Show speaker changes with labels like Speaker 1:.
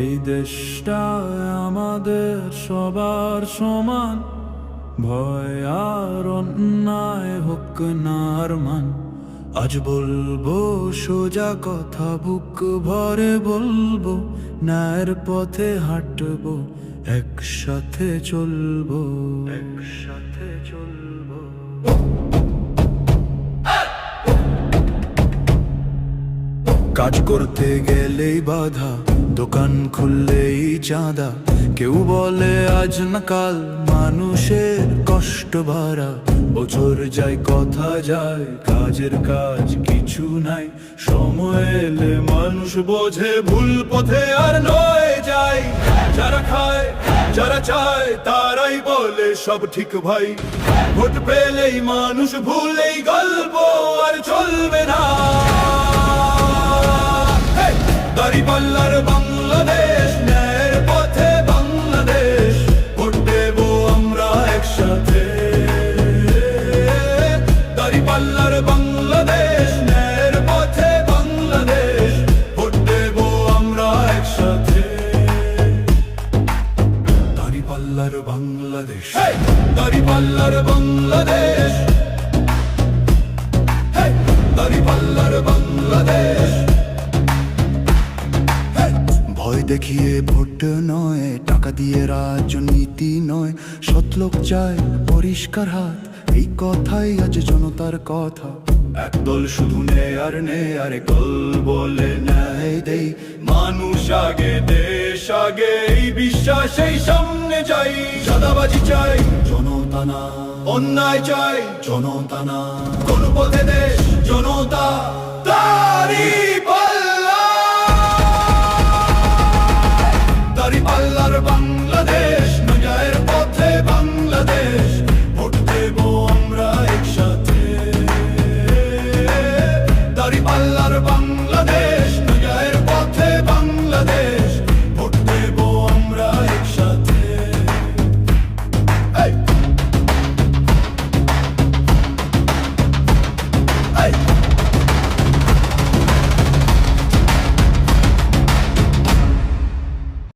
Speaker 1: এই দেশটা আমাদের সবার সমান, ভয় আর অন্যায় হোক না আর মান। আজ বলবো সোজা কথা, বুক ভরে বলবো, ন্যায়ের পথে হাঁটবো, একসাথে চলবো, একসাথে চলবো। কাজ করতে গেলেই বাধা, দোকান খুললেই চাঁদা। কেউ বলে আজ না কাল, মানুষের কষ্ট ভাড়া। বছর যায় কথা যায়, কাজের কাজ কিছু নাই। সময় এলে মানুষ বোঝে ভুল পথে আর নয় যায়। যারা খায় যারা চায় তারাই বলে সব ঠিক ভাই। ভোট পেলেই মানুষ ভুলেই গল্প আর চলবে না। দাঁড়িপাল্লার বাংলাদেশ, ন্যায়ের পথে বাংলাদেশ, ভোট দেব আমরা একসাথে। দাঁড়িপাল্লার বাংলাদেশ, ন্যায়ের পথে বাংলাদেশ, ভোট দেব আমরা একসাথে। দাঁড়িপাল্লার বাংলাদেশ, দাঁড়িপাল্লার বাংলাদেশ, দাঁড়িপাল্লার বাংলাদেশ। ভয় দেখিয়ে ভোট নয়, টাকা দিয়ে রাজনীতি নয়, সৎলোক চায় পরিষ্কার হাত, এই কথাই আজ জনতার কথা। একদল শুধু নে আর কল বলে ন্যায় দেই, মানুষ আগে দেশ আগে, এই বিশ্বাসেই সামনে যাই। চাঁদাবাজি চাই জনতা না, অন্যায় চাই জনতা না, কোন পথে দেশ জনতা তারি।